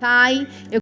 Pai, eu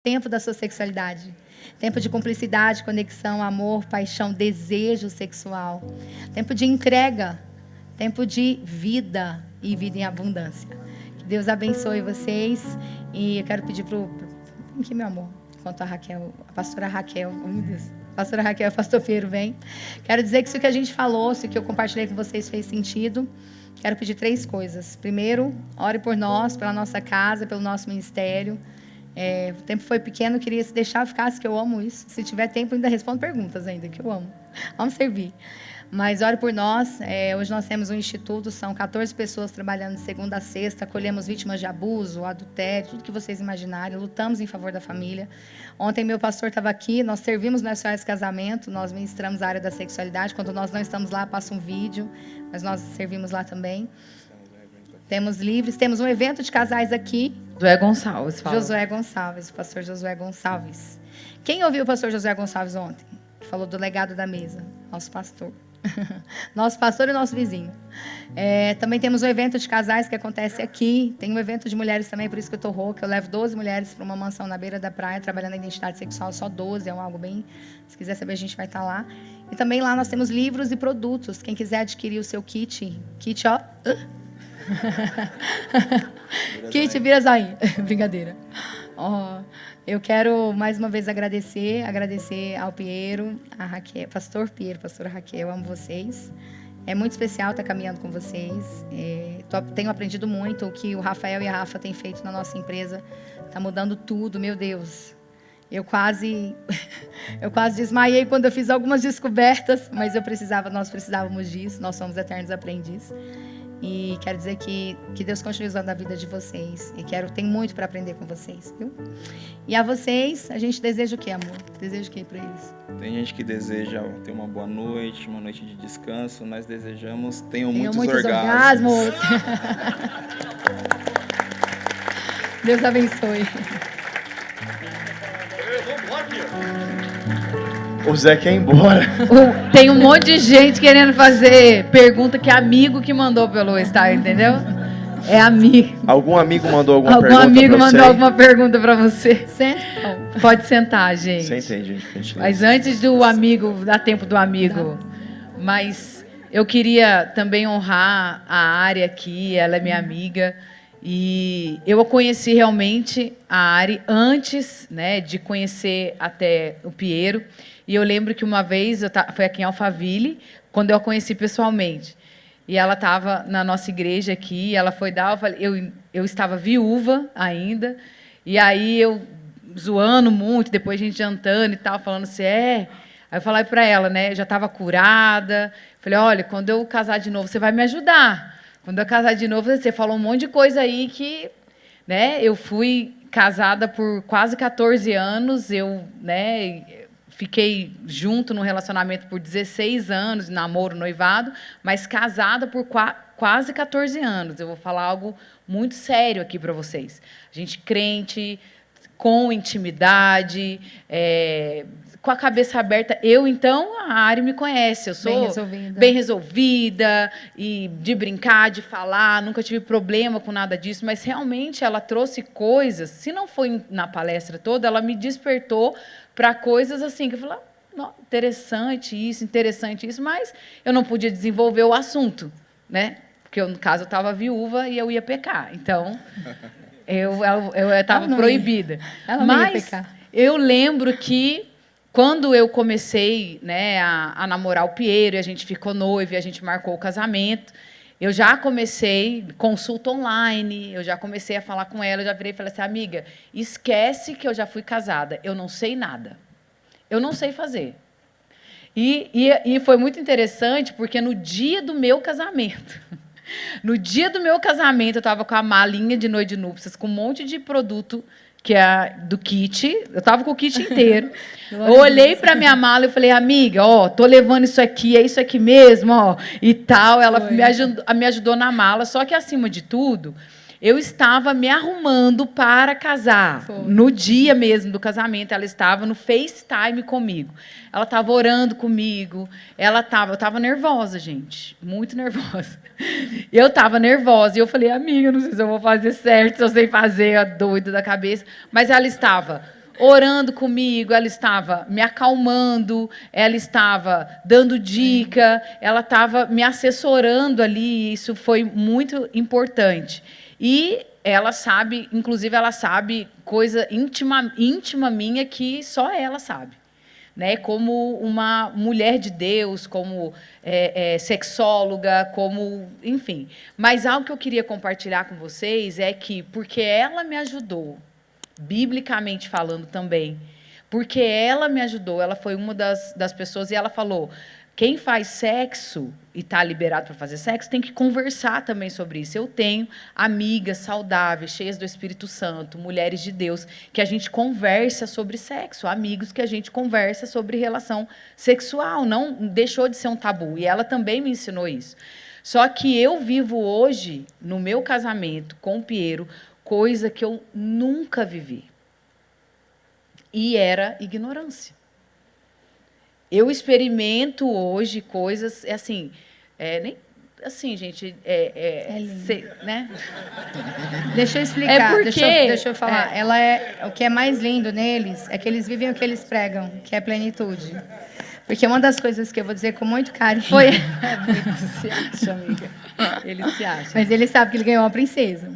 tempo da sua sexualidade. Tempo de cumplicidade, conexão, amor, paixão, desejo sexual. Tempo de entrega. Tempo de vida e vida em abundância. Que Deus abençoe vocês. E eu quero pedir vem aqui, meu amor. Enquanto a Raquel, a pastora Raquel, oh meu Deus. Pastora Raquel, pastor Pedro, vem. Quero dizer que se o que a gente falou, se o que eu compartilhei com vocês fez sentido, quero pedir 3 coisas. Primeiro, ore por nós, pela nossa casa, pelo nosso ministério. O tempo foi pequeno, queria se deixar ficasse, que eu amo isso. Se tiver tempo, ainda respondo perguntas ainda, que eu amo. Vamos servir. Mas ore por nós. Hoje nós temos um instituto, são 14 pessoas trabalhando de segunda a sexta, acolhemos vítimas de abuso, adultério, tudo que vocês imaginarem, lutamos em favor da família. Ontem meu pastor estava aqui, nós servimos no SOS Casamento, nós ministramos a área da sexualidade. Quando nós não estamos lá, passa um vídeo, mas nós servimos lá também. Temos livres, temos um evento de casais aqui. Josué Gonçalves, fala. Josué Gonçalves, o pastor Josué Gonçalves. Quem ouviu o pastor Josué Gonçalves ontem? Que falou do legado da mesa. Nosso pastor. Nosso pastor e nosso vizinho. Também temos um evento de casais que acontece aqui. Tem um evento de mulheres também, por isso que eu tô rouca. Eu levo 12 mulheres para uma mansão na beira da praia, trabalhando na identidade sexual, só 12, é algo bem... Se quiser saber, a gente vai estar lá. E também lá nós temos livros e produtos. Quem quiser adquirir o seu kit, ó... Kit Birazaí. Brincadeira. Eu quero mais uma vez agradecer ao Piero, a Raquel, pastor Piero, pastora Raquel, amo vocês. É muito especial estar caminhando com vocês. Tenho aprendido muito o que o Rafael e a Rafa têm feito na nossa empresa. Está mudando tudo, meu Deus. Eu quase desmaiei quando eu fiz algumas descobertas, mas nós precisávamos disso. Nós somos eternos aprendizes. E quero dizer que Deus continue usando a vida de vocês. E tenho muito para aprender com vocês, viu? E a vocês, a gente deseja o quê, amor? Deseja o quê para eles? Tem gente que deseja ter uma boa noite, uma noite de descanso. Nós desejamos tenham muitos orgasmos. Deus abençoe. O Zé quer ir embora. Tem um monte de gente querendo fazer pergunta que é amigo que mandou pelo Instagram, entendeu? É amigo. Algum amigo mandou alguma pergunta? Algum amigo mandou alguma pergunta para você? Senta. Pode sentar, gente. Sentem, gente. Mas antes do amigo, dá tempo do amigo. Mas eu queria também honrar a área aqui, ela é minha amiga. E eu conheci realmente a Ari antes, né, de conhecer até o Piero. E eu lembro que uma vez, foi aqui em Alphaville, quando eu a conheci pessoalmente. E ela estava na nossa igreja aqui, ela foi dar, eu estava viúva ainda, e aí eu zoando muito, depois a gente jantando e tal, falando assim, Aí eu falei para ela, né, eu já estava curada, falei, olha, quando eu casar de novo, você vai me ajudar. Quando eu casar de novo, você falou um monte de coisa aí que, né, eu fui casada por quase 14 anos, né, fiquei junto no relacionamento por 16 anos, namoro, noivado, mas casada por quase 14 anos. Eu vou falar algo muito sério aqui para vocês. A gente crente, com intimidade, com a cabeça aberta. Então, a Ari me conhece. Eu sou bem resolvida, e de brincar, de falar, nunca tive problema com nada disso, mas realmente ela trouxe coisas, se não foi na palestra toda, ela me despertou para coisas assim, que eu falei, interessante isso, mas eu não podia desenvolver o assunto, né? Porque, no caso, eu estava viúva e eu ia pecar. Então, eu estava proibida. Ela não ia pecar. Eu lembro que, quando eu comecei, né, a namorar o Piero, e a gente ficou noivo, e a gente marcou o casamento, eu já comecei consulta online, eu já comecei a falar com ela, eu já virei e falei assim, amiga, esquece que eu já fui casada, eu não sei nada. Eu não sei fazer. E foi muito interessante, porque no dia do meu casamento, eu estava com a malinha de noite de núpcias, com um monte de produto que é do kit, eu estava com o kit inteiro. Eu olhei para minha mala e falei, amiga, tô levando isso aqui, é isso aqui mesmo, e tal. Ela me ajudou na mala, só que, acima de tudo, eu estava me arrumando para casar. No dia mesmo do casamento, ela estava no FaceTime comigo. Ela estava orando comigo. Eu estava nervosa, gente, muito nervosa. Eu estava nervosa e eu falei, amiga, não sei se eu vou fazer certo, se eu sei fazer, doida da cabeça. Mas ela estava orando comigo, ela estava me acalmando, ela estava dando dica, ela estava me assessorando ali, e isso foi muito importante. E ela sabe, inclusive, ela sabe coisa íntima minha que só ela sabe. Né, como uma mulher de Deus, como sexóloga, como, enfim. Mas algo que eu queria compartilhar com vocês é que, porque ela me ajudou, biblicamente falando também, porque ela me ajudou, ela foi uma das pessoas, e ela falou, quem faz sexo e está liberado para fazer sexo tem que conversar também sobre isso. Eu tenho amigas saudáveis, cheias do Espírito Santo, mulheres de Deus, que a gente conversa sobre sexo, amigos que a gente conversa sobre relação sexual. Não deixou de ser um tabu. E ela também me ensinou isso. Só que eu vivo hoje, no meu casamento com o Piero, coisa que eu nunca vivi. E era ignorância. Eu experimento hoje coisas, assim, nem assim, gente, né? Deixa eu explicar, deixa eu falar. O que é mais lindo neles é que eles vivem o que eles pregam, que é plenitude. Porque uma das coisas que eu vou dizer com muito carinho... Muito se acha, amiga. Ele se acha. Mas ele sabe que ele ganhou uma princesa.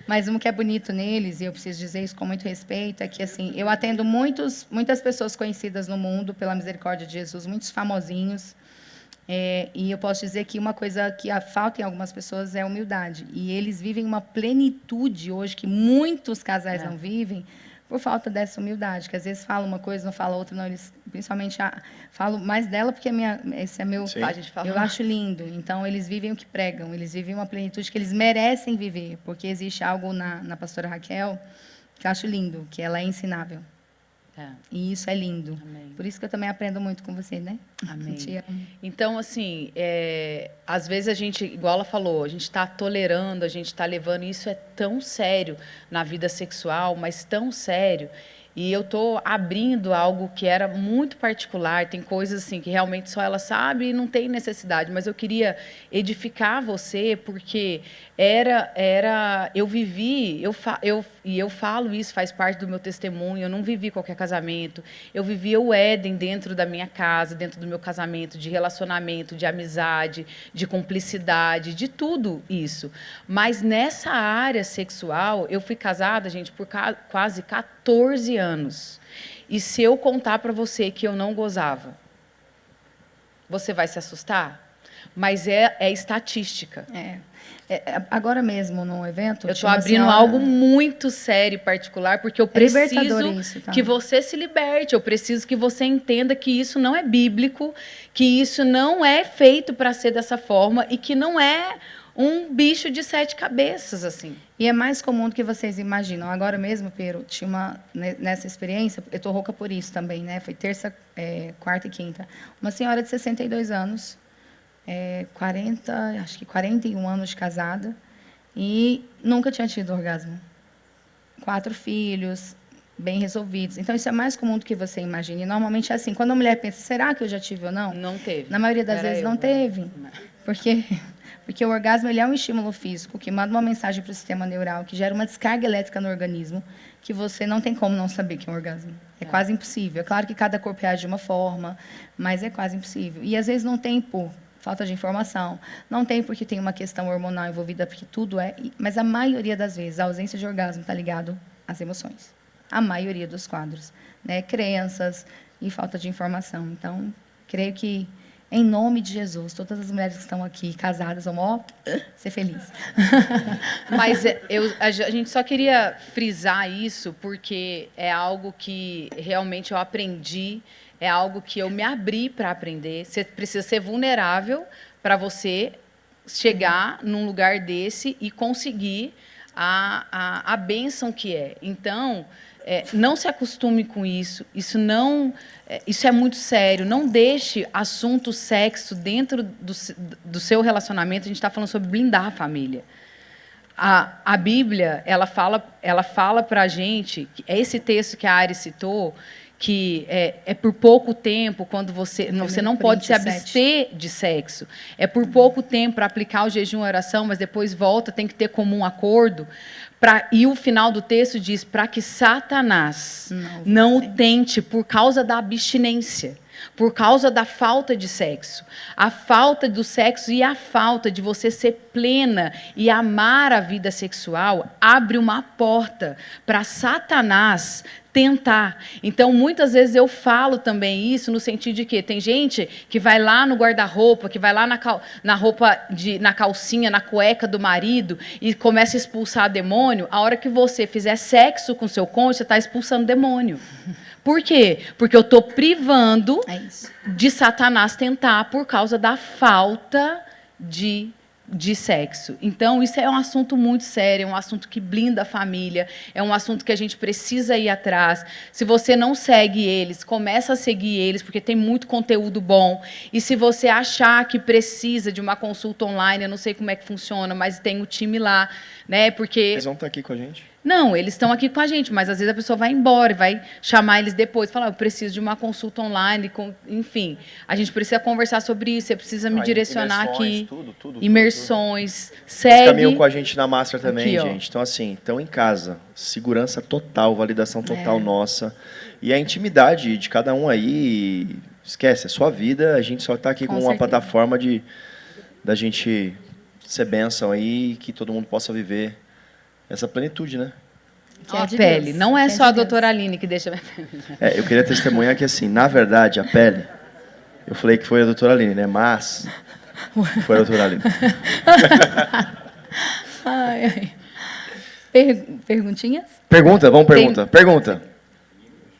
Mas um que é bonito neles, e eu preciso dizer isso com muito respeito, é que, assim, eu atendo muitas pessoas conhecidas no mundo, pela misericórdia de Jesus, muitos famosinhos, e eu posso dizer que uma coisa que falta em algumas pessoas é a humildade. E eles vivem uma plenitude hoje que muitos casais não vivem, por falta dessa humildade, que às vezes fala uma coisa, não fala outra, não, eles principalmente falo mais dela porque esse é meu, eu acho lindo. Então eles vivem o que pregam, eles vivem uma plenitude que eles merecem viver, porque existe algo na pastora Raquel que eu acho lindo, que ela é ensinável. E isso é lindo. Amém. Por isso que eu também aprendo muito com você, né? Amém. Te amo. Então, assim, às vezes a gente, igual ela falou, a gente está tolerando, a gente está levando, isso é tão sério na vida sexual, mas tão sério. E eu tô abrindo algo que era muito particular, tem coisas assim que realmente só ela sabe e não tem necessidade, mas eu queria edificar você porque eu vivi, eu falo isso, faz parte do meu testemunho, eu não vivi qualquer casamento, eu vivi o Éden dentro da minha casa, dentro do meu casamento, de relacionamento, de amizade, de cumplicidade, de tudo isso. Mas nessa área sexual, eu fui casada, gente, por quase 14 anos. E se eu contar para você que eu não gozava, você vai se assustar? Mas é estatística. Agora mesmo, no evento... Eu estou abrindo algo muito sério e particular, porque eu preciso isso, tá? que você se liberte, eu preciso que você entenda que isso não é bíblico, que isso não é feito para ser dessa forma e que não é um bicho de 7 cabeças, assim. E é mais comum do que vocês imaginam. Agora mesmo, Pedro, tinha nessa experiência, eu estou rouca por isso também, né? Foi terça, quarta e quinta. Uma senhora de 62 anos, 41 anos de casada, e nunca tinha tido orgasmo. 4 filhos, bem resolvidos. Então, isso é mais comum do que você imagina. E normalmente é assim, quando a mulher pensa, será que eu já tive ou não? Não teve. Na maioria das vezes não teve. Porque o orgasmo ele é um estímulo físico que manda uma mensagem para o sistema neural, que gera uma descarga elétrica no organismo, que você não tem como não saber que é um orgasmo. É quase impossível. É claro que cada corpo reage de uma forma, mas é quase impossível. E, às vezes, não tem por falta de informação, não tem porque tem uma questão hormonal envolvida, porque tudo é... Mas, a maioria das vezes, a ausência de orgasmo está ligado às emoções. A maioria dos quadros. Né? Crenças e falta de informação. Então, creio que... Em nome de Jesus, todas as mulheres que estão aqui casadas vão ser felizes. Mas a gente só queria frisar isso porque é algo que realmente eu aprendi, é algo que eu me abri para aprender. Você precisa ser vulnerável para você chegar num lugar desse e conseguir a bênção que é. Então, não se acostume com isso. Isso é muito sério. Não deixe assunto sexo dentro do seu relacionamento. A gente está falando sobre blindar a família. A Bíblia, ela fala para a gente, esse texto que a Ari citou, que é por pouco tempo, quando você não pode se abster de sexo. É por pouco tempo para aplicar o jejum e a oração, mas depois volta, tem que ter comum acordo. E o final do texto diz, para que Satanás não o tente por causa da abstinência, por causa da falta de sexo. A falta do sexo e a falta de você ser plena e amar a vida sexual abre uma porta para Satanás tentar. Então, muitas vezes eu falo também isso no sentido de que tem gente que vai lá no guarda-roupa, que vai lá na calcinha, na cueca do marido e começa a expulsar demônio. A hora que você fizer sexo com seu cônjuge, você está expulsando demônio. Por quê? Porque eu estou privando de Satanás tentar por causa da falta de sexo. Então, isso é um assunto muito sério, é um assunto que blinda a família, é um assunto que a gente precisa ir atrás. Se você não segue eles, começa a seguir eles, porque tem muito conteúdo bom. E se você achar que precisa de uma consulta online, eu não sei como é que funciona, mas tem o time lá, né? Porque eles vão estar aqui com a gente? Não, eles estão aqui com a gente, mas às vezes a pessoa vai embora, vai chamar eles depois, falar, eu preciso de uma consulta online, enfim. A gente precisa conversar sobre isso, você precisa me direcionar aqui. Tudo. Imersões, segue. Eles caminham com a gente na Master também, aqui, gente. Então, assim, estão em casa. Segurança total, validação total nossa. E a intimidade de cada um aí, esquece, é sua vida, a gente só está aqui com uma plataforma da gente ser bênção aí, que todo mundo possa viver essa plenitude, né? A pele. Não é só a doutora Aline que deixa minha pele. Eu queria testemunhar que, assim, na verdade, a pele, eu falei que foi a doutora Aline, né? Mas foi a doutora Aline. Perguntinhas? Vamos pergunta. Pergunta.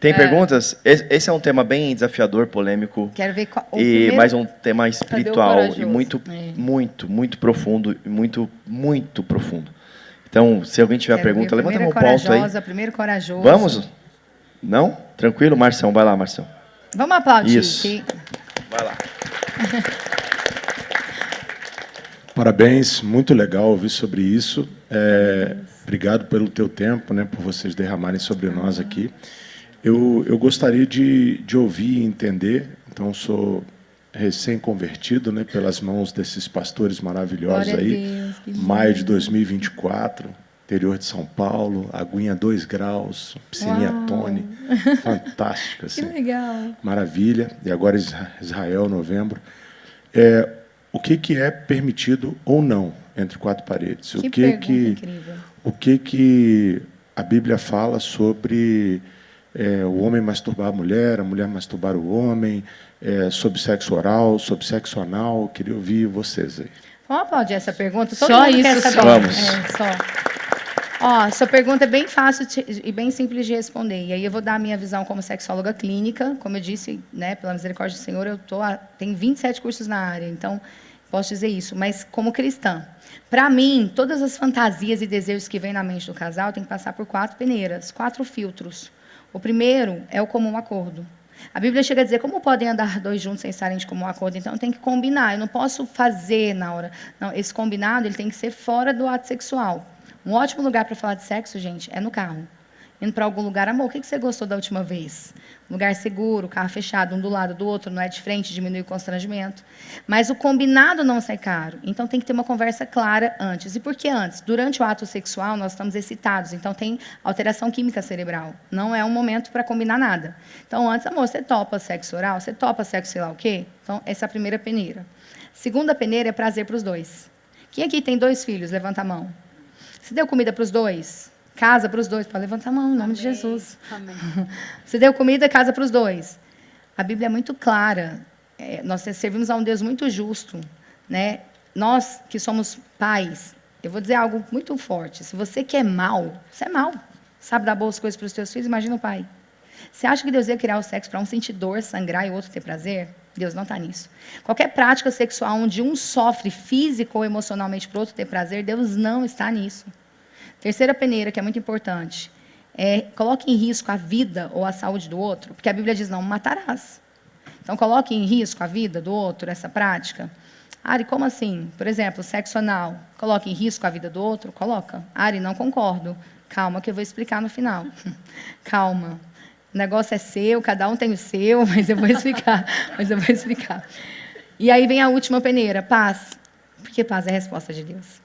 Tem perguntas? Esse é um tema bem desafiador, polêmico. Quero ver qual, mais um tema espiritual e muito profundo e muito profundo. Então, se alguém tiver pergunta, levanta a mão pro alto aí. Primeiro corajoso. Vamos? Não? Tranquilo, Marção? Vai lá, Marção. Vamos aplaudir. Isso. Vai lá. Parabéns, muito legal ouvir sobre isso. Obrigado pelo teu tempo, né, por vocês derramarem sobre nós aqui. Eu gostaria de ouvir e entender, então sou recém-convertido, né, pelas mãos desses pastores maravilhosos Glória a aí, Deus, que lindo. maio de 2024, interior de São Paulo, aguinha 2 graus, piscininha Uau. Tony, fantástica, Que assim, legal. maravilha, e agora Israel, novembro. O que é permitido ou não entre 4 paredes? Que pergunta incrível. O que a Bíblia fala sobre o homem masturbar a mulher masturbar o homem, sobre sexo oral, sobre sexo anal? Eu queria ouvir vocês aí. Vamos aplaudir essa pergunta? Todo Só mundo quer isso, saber. vamos. Só. Ó, sua pergunta é bem fácil e bem simples de responder. E aí eu vou dar a minha visão como sexóloga clínica. Como eu disse, né, pela misericórdia do Senhor, tenho 27 cursos na área, então posso dizer isso. Mas como cristã, para mim, todas as fantasias e desejos que vêm na mente do casal têm que passar por 4 peneiras, 4 filtros. O primeiro é o comum acordo. A Bíblia chega a dizer, como podem andar 2 juntos sem estarem de comum acordo? Então, tem que combinar. Eu não posso fazer na hora. Não, esse combinado ele tem que ser fora do ato sexual. Um ótimo lugar para falar de sexo, gente, é no carro. Indo para algum lugar, amor, o que você gostou da última vez? Um lugar seguro, carro fechado, um do lado do outro, não é de frente, diminui o constrangimento. Mas o combinado não sai caro. Então, tem que ter uma conversa clara antes. E por que antes? Durante o ato sexual, nós estamos excitados. Então, tem alteração química cerebral. Não é um momento para combinar nada. Então, antes, amor, você topa sexo oral? Você topa sexo sei lá o quê? Então, essa é a primeira peneira. Segunda peneira é prazer para os dois. Quem aqui tem 2 filhos? Levanta a mão. Você deu comida para os 2? Casa para os 2? Pode levantar a mão, em nome de Jesus. Amém. Você deu comida, casa para os 2. A Bíblia é muito clara. Nós servimos a um Deus muito justo. Né? Nós que somos pais, eu vou dizer algo muito forte. Se você quer mal, você é mal. Sabe dar boas coisas para os seus filhos? Imagina o pai. Você acha que Deus ia criar o sexo para um sentir dor, sangrar e o outro ter prazer? Deus não está nisso. Qualquer prática sexual onde um sofre físico ou emocionalmente para o outro ter prazer, Deus não está nisso. Terceira peneira, que é muito importante, coloque em risco a vida ou a saúde do outro, porque a Bíblia diz, não matarás. Então, coloque em risco a vida do outro, essa prática. Ari, como assim? Por exemplo, sexo anal, coloque em risco a vida do outro? Coloca. Ari, não concordo. Calma que eu vou explicar no final. Calma. O negócio é seu, cada um tem o seu, mas eu vou explicar. E aí vem a última peneira, paz. Porque paz é a resposta de Deus.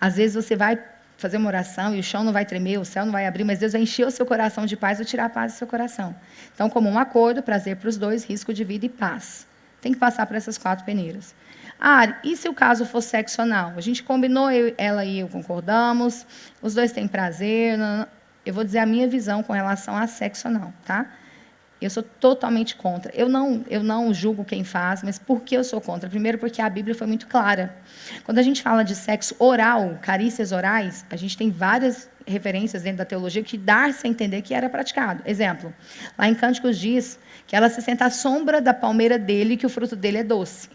Às vezes você vai fazer uma oração e o chão não vai tremer, o céu não vai abrir, mas Deus vai encher o seu coração de paz ou tirar a paz do seu coração. Então, como um acordo, prazer para os 2, risco de vida e paz. Tem que passar por essas 4 peneiras. Ah, e se o caso for sexo anal? A gente combinou, ela e eu concordamos, os 2 têm prazer. Eu vou dizer a minha visão com relação a sexo anal, tá? Eu sou totalmente contra. Eu não julgo quem faz, mas por que eu sou contra? Primeiro, porque a Bíblia foi muito clara. Quando a gente fala de sexo oral, carícias orais, a gente tem várias referências dentro da teologia que dá-se a entender que era praticado. Exemplo, lá em Cânticos diz que ela se senta à sombra da palmeira dele e que o fruto dele é doce.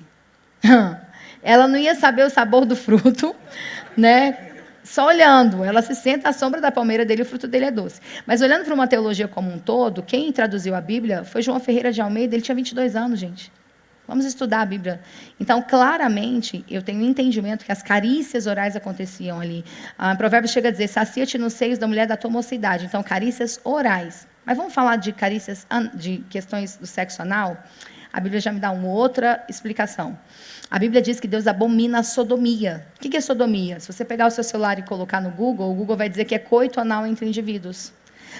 Ela não ia saber o sabor do fruto, né? Só olhando, ela se senta à sombra da palmeira dele e o fruto dele é doce. Mas olhando para uma teologia como um todo, quem traduziu a Bíblia foi João Ferreira de Almeida, ele tinha 22 anos, gente. Vamos estudar a Bíblia. Então, claramente, eu tenho um entendimento que as carícias orais aconteciam ali. Provérbios chega a dizer, sacia-te nos seios da mulher da tua mocidade. Então, carícias orais. Mas vamos falar de carícias, de questões do sexo anal? A Bíblia já me dá uma outra explicação. A Bíblia diz que Deus abomina a sodomia. O que é sodomia? Se você pegar o seu celular e colocar no Google, o Google vai dizer que é coito anal entre indivíduos.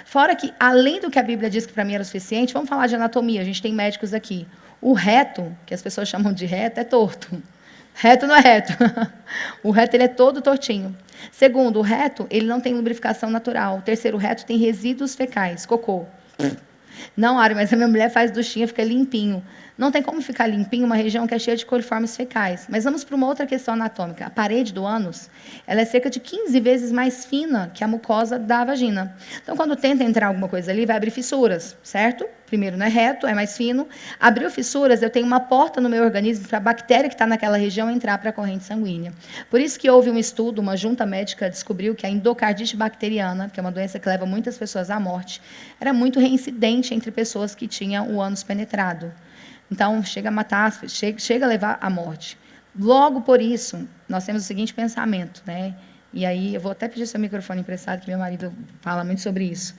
Fora que, além do que a Bíblia diz que para mim era o suficiente, vamos falar de anatomia. A gente tem médicos aqui. O reto, que as pessoas chamam de reto, é torto. Reto não é reto. O reto ele é todo tortinho. Segundo, o reto ele não tem lubrificação natural. O terceiro, o reto tem resíduos fecais, cocô. Não, Ari, mas a minha mulher faz duchinha, fica limpinho. Não tem como ficar limpinho uma região que é cheia de coliformes fecais. Mas vamos para uma outra questão anatômica. A parede do ânus, ela é cerca de 15 vezes mais fina que a mucosa da vagina. Então, quando tenta entrar alguma coisa ali, vai abrir fissuras, certo? Primeiro, não é reto, é mais fino. Abriu fissuras, eu tenho uma porta no meu organismo para a bactéria que está naquela região entrar para a corrente sanguínea. Por isso que houve um estudo, uma junta médica descobriu que a endocardite bacteriana, que é uma doença que leva muitas pessoas à morte, era muito reincidente entre pessoas que tinham o ânus penetrado. Então, chega a matar, chega a levar à morte. Logo por isso, nós temos o seguinte pensamento, né? E aí, eu vou até pedir seu microfone emprestado, que meu marido fala muito sobre isso.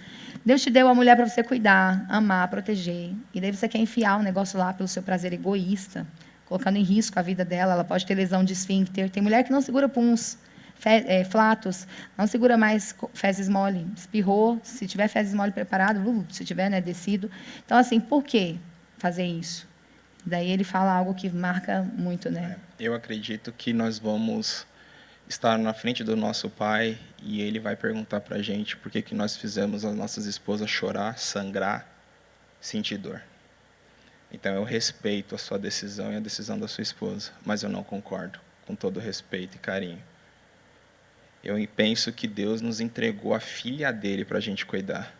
Deus te deu a mulher para você cuidar, amar, proteger. E daí você quer enfiar um negócio lá pelo seu prazer egoísta, colocando em risco a vida dela. Ela pode ter lesão de esfíncter. Tem mulher que não segura puns, flatos, não segura mais fezes mole. Espirrou, se tiver fezes mole preparado, se tiver, né, descido. Então, assim, por que fazer isso? Daí ele fala algo que marca muito, né? Eu acredito que nós vamos estar na frente do nosso Pai e Ele vai perguntar para a gente por que nós fizemos as nossas esposas chorar, sangrar, sentir dor. Então eu respeito a sua decisão e a decisão da sua esposa, mas eu não concordo, com todo respeito e carinho. Eu penso que Deus nos entregou a filha dele para a gente cuidar.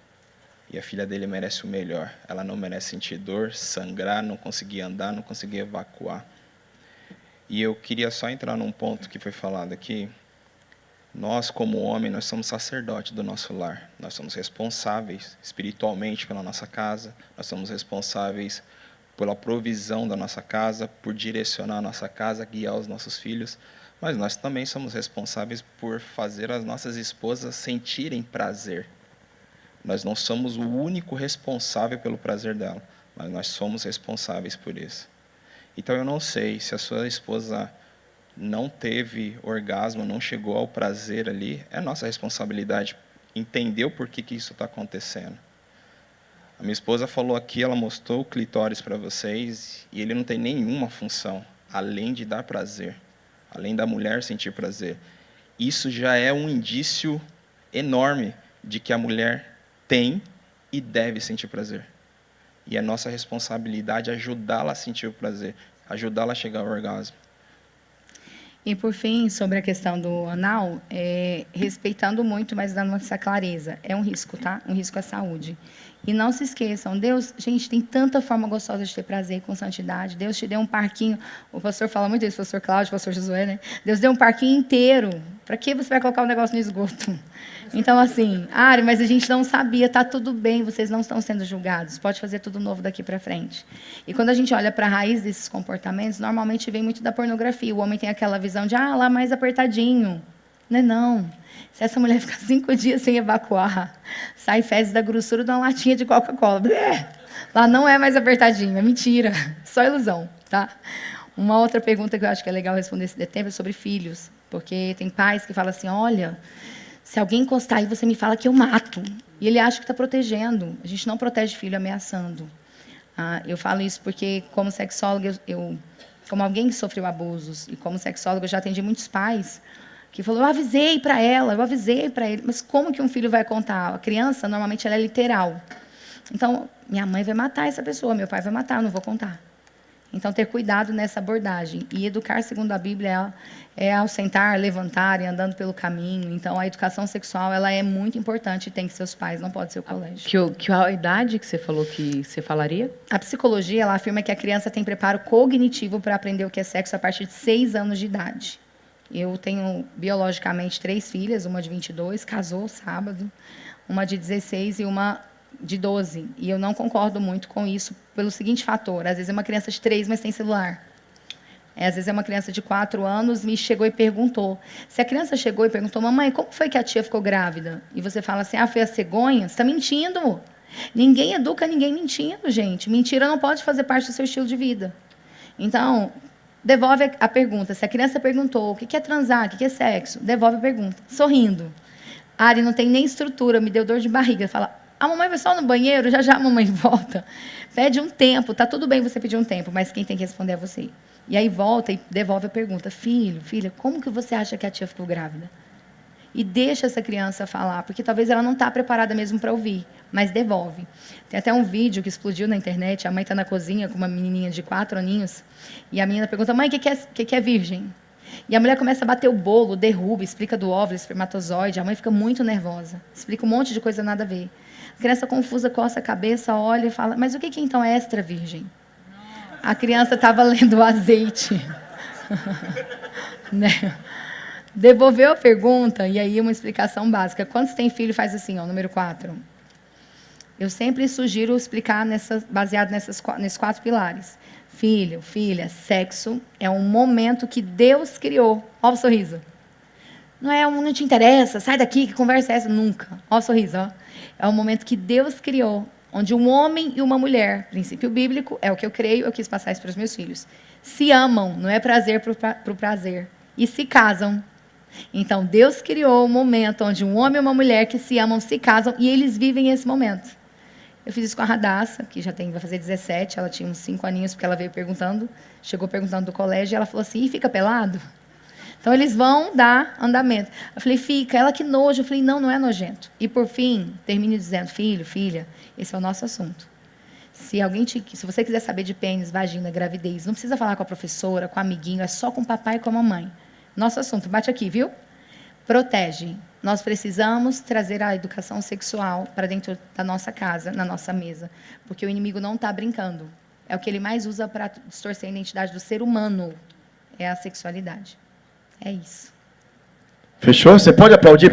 E a filha dele merece o melhor. Ela não merece sentir dor, sangrar, não conseguir andar, não conseguir evacuar. E eu queria só entrar num ponto que foi falado aqui. Nós, como homem, nós somos sacerdotes do nosso lar. Nós somos responsáveis espiritualmente pela nossa casa. Nós somos responsáveis pela provisão da nossa casa, por direcionar a nossa casa, guiar os nossos filhos. Mas nós também somos responsáveis por fazer as nossas esposas sentirem prazer. Nós não somos o único responsável pelo prazer dela, mas nós somos responsáveis por isso. Então eu não sei se a sua esposa não teve orgasmo, não chegou ao prazer ali, é nossa responsabilidade entender o porquê que isso está acontecendo. A minha esposa falou aqui, ela mostrou o clitóris para vocês, e ele não tem nenhuma função, além de dar prazer, além da mulher sentir prazer. Isso já é um indício enorme de que a mulher tem e deve sentir prazer. E é nossa responsabilidade ajudá-la a sentir o prazer, ajudá-la a chegar ao orgasmo. E, por fim, sobre a questão do anal, respeitando muito, mas dando essa clareza. É um risco, tá? Um risco à saúde. E não se esqueçam, Deus, gente, tem tanta forma gostosa de ter prazer com santidade. Deus te deu um parquinho, o pastor fala muito isso, o pastor Cláudio, o pastor Josué, né? Deus deu um parquinho inteiro. Para que você vai colocar um negócio no esgoto? Então, assim, Ari, mas a gente não sabia, tá tudo bem, vocês não estão sendo julgados, pode fazer tudo novo daqui para frente. E quando a gente olha para a raiz desses comportamentos, normalmente vem muito da pornografia. O homem tem aquela visão de, lá mais apertadinho. Não é não. Se essa mulher ficar 5 dias sem evacuar, sai fezes da grossura de uma latinha de Coca-Cola. Lá não é mais apertadinho, é mentira, só ilusão, tá? Uma outra pergunta que eu acho que é legal responder esse tempo é sobre filhos, porque tem pais que falam assim, olha, se alguém encostar aí, você me fala que eu mato. E ele acha que está protegendo. A gente não protege filho ameaçando. Eu falo isso porque, como sexóloga, como alguém que sofreu abusos, e como sexóloga, eu já atendi muitos pais que falou, eu avisei para ela, eu avisei para ele. Mas como que um filho vai contar? A criança, normalmente, ela é literal. Então, minha mãe vai matar essa pessoa, meu pai vai matar, eu não vou contar. Então, ter cuidado nessa abordagem. E educar, segundo a Bíblia, é ao sentar, levantar e andando pelo caminho. Então, a educação sexual ela é muito importante e tem que ser os pais, não pode ser o colégio. A idade que você falou que você falaria? A psicologia ela afirma que a criança tem preparo cognitivo para aprender o que é sexo a partir de 6 anos de idade. Eu tenho, biologicamente, 3 filhas, uma de 22, casou sábado, uma de 16 e uma de 12. E eu não concordo muito com isso pelo seguinte fator. Às vezes é uma criança de 3, mas tem celular. Às vezes é uma criança de 4 anos, me chegou e perguntou. Se a criança chegou e perguntou, mamãe, como foi que a tia ficou grávida? E você fala assim, foi a cegonha? Você está mentindo. Ninguém educa ninguém mentindo, gente. Mentira não pode fazer parte do seu estilo de vida. Então, devolve a pergunta. Se a criança perguntou o que é transar, o que é sexo, devolve a pergunta, sorrindo. Ari, não tem nem estrutura, me deu dor de barriga. Fala, a mamãe vai só no banheiro, já já a mamãe volta. Pede um tempo, tá tudo bem você pedir um tempo, mas quem tem que responder é você. E aí volta e devolve a pergunta, filho, filha, como que você acha que a tia ficou grávida? E deixa essa criança falar, porque talvez ela não está preparada mesmo para ouvir, mas devolve. Tem até um vídeo que explodiu na internet, a mãe está na cozinha com uma menininha de 4 aninhos, e a menina pergunta, mãe, o que é virgem? E a mulher começa a bater o bolo, derruba, explica do óvulo, espermatozoide, a mãe fica muito nervosa, explica um monte de coisa nada a ver. A criança confusa coça a cabeça, olha e fala, mas o que então é extra virgem? A criança estava lendo o azeite. Né? Devolveu a pergunta, e aí uma explicação básica. Quando você tem filho, faz assim, número 4. Eu sempre sugiro explicar baseado nesses 4 pilares. Filho, filha, sexo é um momento que Deus criou. Olha o sorriso. Não te interessa, sai daqui, que conversa é essa? Nunca. Olha o sorriso, ó. É o momento que Deus criou, onde um homem e uma mulher, princípio bíblico, é o que eu creio, eu quis passar isso para os meus filhos, se amam, não é prazer para o prazer, e se casam. Então, Deus criou um momento onde um homem e uma mulher que se amam, se casam, e eles vivem esse momento. Eu fiz isso com a Radassa, que vai fazer 17, ela tinha uns 5 aninhos, porque ela veio perguntando, chegou perguntando do colégio, e ela falou assim, e fica pelado? Então, eles vão dar andamento. Eu falei, fica. Ela, que nojo. Eu falei, não é nojento. E, por fim, termine dizendo, filho, filha, esse é o nosso assunto. Se você quiser saber de pênis, vagina, gravidez, não precisa falar com a professora, com o amiguinho, é só com o papai e com a mamãe. Nosso assunto, bate aqui, viu? Protege. Nós precisamos trazer a educação sexual para dentro da nossa casa, na nossa mesa, porque o inimigo não está brincando. É o que ele mais usa para distorcer a identidade do ser humano, é a sexualidade. É isso. Fechou? Você pode aplaudir?